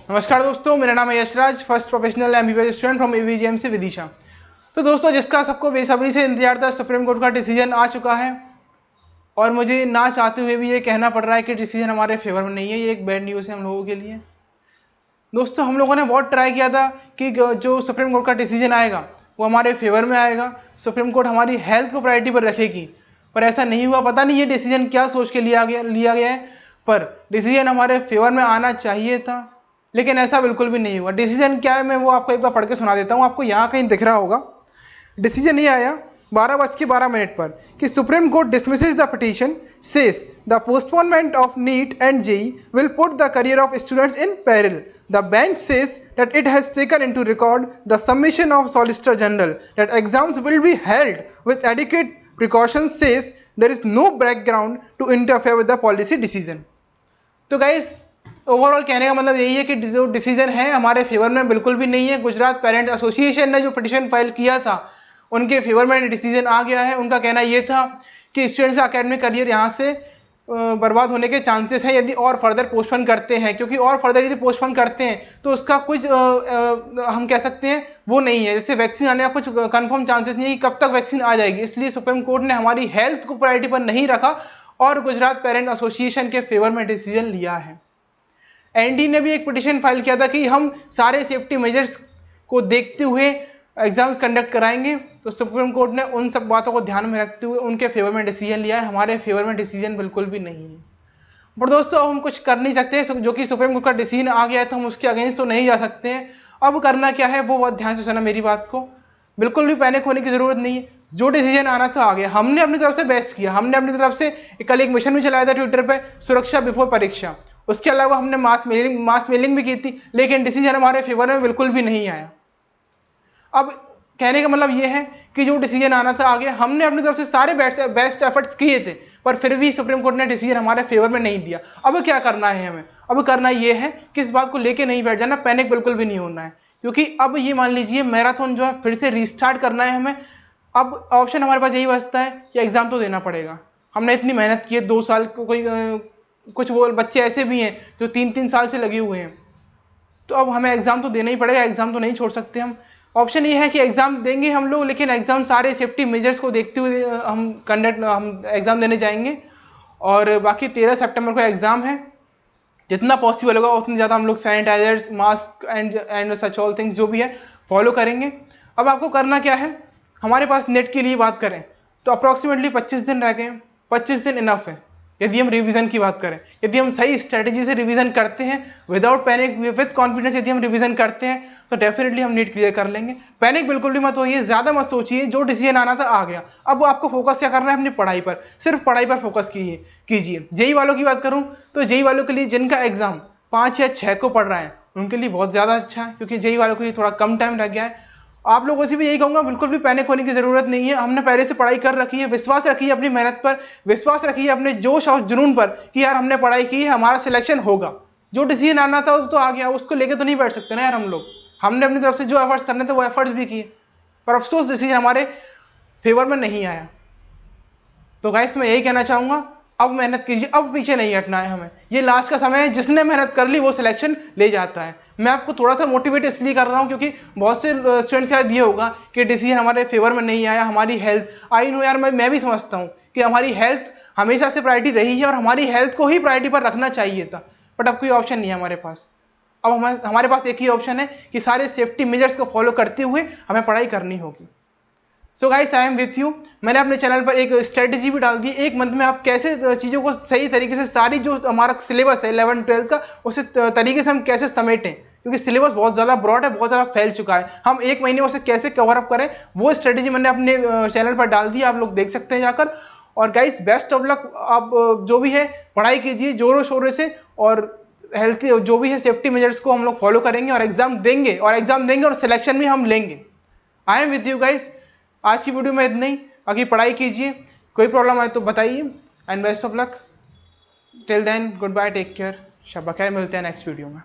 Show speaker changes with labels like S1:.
S1: नमस्कार दोस्तों, मेरा नाम है Yashraj, first professional MBBS student from AVGMC Vidisha. तो दोस्तों, जिसका सबको बेसब्री से इंतजार था, सुप्रीम कोर्ट का डिसीजन आ चुका है और मुझे ना चाहते हुए भी ये कहना पड़ रहा है कि डिसीजन हमारे फेवर में नहीं है। ये एक बैड न्यूज़ है हम लोगों के लिए। दोस्तों, हम लोगों ने बहुत ट्राई किया था कि जो सुप्रीम कोर्ट का डिसीजन आएगा वो हमारे फेवर में आएगा, सुप्रीम कोर्ट हमारी हेल्थ को प्रायोरिटी पर रखेगी, पर ऐसा नहीं हुआ। पता नहीं ये डिसीजन क्या सोच के लिया गया है, पर डिसीजन हमारे फेवर में आना चाहिए था, लेकिन ऐसा बिल्कुल भी नहीं हुआ। डिसीजन क्या है, मैं वो आपको एक बार पढ़ के सुना देता हूँ। आपको यहाँ कहीं दिख रहा होगा, डिसीजन ये आया 12:12 पर कि supreme court dismisses the petition, says the postponement of NEET and JEE will put the career of students in peril. The bench says that it has taken into record the submission of Solicitor General that exams will be held with adequate precautions, says there is no background to interfere with the policy decision. तो guys, overall कहने का मतलब यही है कि जो decision है हमारे फेवर में बिल्कुल भी नहीं है। गुजरात पेरेंट एसोसिएशन ने जो पिटीशन फाइल किया था उनके फेवर में डिसीजन आ गया है। उनका कहना यह था कि स्टूडेंट्स का एकेडमिक करियर यहाँ से बर्बाद होने के चांसेस हैं यदि और फर्दर पोस्टपोन करते हैं, क्योंकि और फर्दर यदि पोस्टपोन करते हैं तो उसका कुछ हम कह सकते हैं वो नहीं है। जैसे वैक्सीन आने का कुछ कंफर्म चांसेस नहीं है कि कब तक वैक्सीन आ जाएगी। इसलिए सुप्रीम कोर्ट ने हमारी हेल्थ को प्रायोरिटी पर नहीं रखा और गुजरात पेरेंट एसोसिएशन के फेवर में डिसीजन लिया है। एनडी ने भी एक पिटीशन फाइल किया था कि हम सारे सेफ्टी मेजर्स को देखते हुए एग्जाम्स कंडक्ट कराएंगे, तो सुप्रीम कोर्ट ने उन सब बातों को ध्यान में रखते हुए उनके फेवर में डिसीजन लिया है। हमारे फेवर में डिसीजन बिल्कुल भी नहीं है। पर दोस्तों, अब हम कुछ कर नहीं सकते, जो कि सुप्रीम कोर्ट का डिसीजन आ गया है तो हम उसके अगेंस्ट तो नहीं जा सकते हैं। अब करना क्या है वो बहुत ध्यान से सुना मेरी बात को। बिल्कुल भी पैनिक होने की जरूरत नहीं है। जो डिसीजन आना था आ गया। हमने अपनी तरफ से बेस्ट किया। हमने अपनी तरफ से कल एक मिशन भी चलाया था ट्विटर पे, सुरक्षा बिफोर परीक्षा। उसके अलावा हमने मास मेलिंग भी की थी, लेकिन डिसीजन हमारे फेवर में बिल्कुल भी नहीं आया। अब कहने का मतलब यह है कि जो डिसीजन आना था आ गया। हमने अपनी तरफ से सारे बेस्ट एफर्ट्स किए थे, पर फिर भी सुप्रीम कोर्ट ने डिसीजन हमारे फेवर में नहीं दिया। अब क्या करना है हमें? अब करना यह है कि इस बात को लेके नहीं बैठ जाना, पैनिक बिल्कुल भी नहीं होना है, क्योंकि अब ये मान लीजिए मैराथन जो है फिर से रीस्टार्ट करना है हमें। अब ऑप्शन हमारे पास यही बचता है कि एग्जाम तो देना पड़ेगा। हमने इतनी मेहनत की है 2 साल को, कुछ वो बच्चे ऐसे भी हैं जो 3-3 साल से लगे हुए हैं, तो अब हमें एग्जाम तो देना ही पड़ेगा। एग्जाम तो नहीं छोड़ सकते हम। ऑप्शन ये है कि एग्जाम देंगे हम लोग, लेकिन एग्जाम सारे सेफ्टी मेजर्स को देखते हुए हम एग्जाम देने जाएंगे। और बाकी 13 सितंबर को एग्जाम है। जितना पॉसिबल होगा उतनी ज़्यादा हम लोग sanitizers, mask and such all things जो भी है फॉलो करेंगे। अब आपको करना क्या है, हमारे पास नेट के लिए बात करें तो अप्रॉक्सीमेटली 25 दिन रह गए। 25 दिन इनफ है यदि हम रिवीजन की बात करें। यदि हम सही स्ट्रेटेजी से रिवीजन करते हैं, विदाउट पैनिक, विद कॉन्फिडेंस यदि हम रिवीजन करते हैं तो डेफिनेटली हम नीट क्लियर कर लेंगे। पैनिक बिल्कुल भी मत होइए, ज्यादा मत सोचिए। जो डिसीजन आना था आ गया। अब आपको फोकस क्या करना है? अपनी पढ़ाई पर, सिर्फ पढ़ाई पर फोकस कीजिए। जेई वालों की बात करूं तो जेई वालों के लिए जिनका एग्जाम 5 या 6 को पढ़ रहा है उनके लिए बहुत ज्यादा अच्छा है, क्योंकि जेई वालों के लिए थोड़ा कम टाइम लग गया है। आप लोगों से भी यही कहूंगा, बिल्कुल भी पैनिक होने की जरूरत नहीं है। हमने पहले से पढ़ाई कर रखी है। विश्वास रखिए अपनी मेहनत पर, विश्वास रखिए अपने जोश और जुनून पर कि यार हमने पढ़ाई की है, हमारा सिलेक्शन होगा। जो डिसीजन आना था वो तो आ गया, उसको लेके तो नहीं बैठ सकते ना यार हम लोग। हमने अपनी तरफ से जो एफर्ट्स करने थे वो एफर्ट्स भी किए, पर अफसोस डिसीजन हमारे फेवर में नहीं आया। तो गाइस, मैं यही कहना चाहूंगा, अब मेहनत कीजिए, अब पीछे नहीं हटना है हमें। ये लास्ट का समय है, जिसने मेहनत कर ली वो सिलेक्शन ले जाता है। मैं आपको थोड़ा सा मोटिवेट इसलिए कर रहा हूँ क्योंकि बहुत से स्टूडेंट्स का ये होगा कि डिसीजन हमारे फेवर में नहीं आया। हमारी हेल्थ, आई नो यार, मैं भी समझता हूँ कि हमारी हेल्थ हमेशा से प्रायोरिटी रही है और हमारी हेल्थ को ही प्रायोरिटी पर रखना चाहिए था, बट अब कोई ऑप्शन नहीं है हमारे पास। अब हमारे पास एक ही ऑप्शन है कि सारे सेफ्टी मेजर्स को फॉलो करते हुए हमें पढ़ाई करनी होगी। So guys, I am with you. मैंने अपने चैनल पर एक स्ट्रेटेजी भी डाल दी, एक मंथ में आप कैसे चीज़ों को सही तरीके से, सारी जो हमारा सिलेबस है 11-12 का, उसे तरीके से हम कैसे समेटें, क्योंकि सिलेबस बहुत ज़्यादा ब्रॉड है, बहुत ज़्यादा फैल चुका है। हम एक महीने में उसे कैसे कवर अप करें, वो स्ट्रेटेजी मैंने अपने चैनल पर डाल दी, आप लोग देख सकते हैं जाकर। और गाइस, बेस्ट ऑफ लक। आप जो भी है पढ़ाई कीजिए जोरों शोरों से, और हेल्थ जो भी है सेफ्टी मेजर्स को हम लोग फॉलो करेंगे और एग्जाम देंगे और सिलेक्शन भी हम लेंगे। I am with you guys. आज की वीडियो में इतना ही। बाकी पढ़ाई कीजिए, कोई प्रॉब्लम आए तो बताइए, and best of luck. Till then, good bye, take care, शब बखैर। मिलते हैं नेक्स्ट वीडियो में।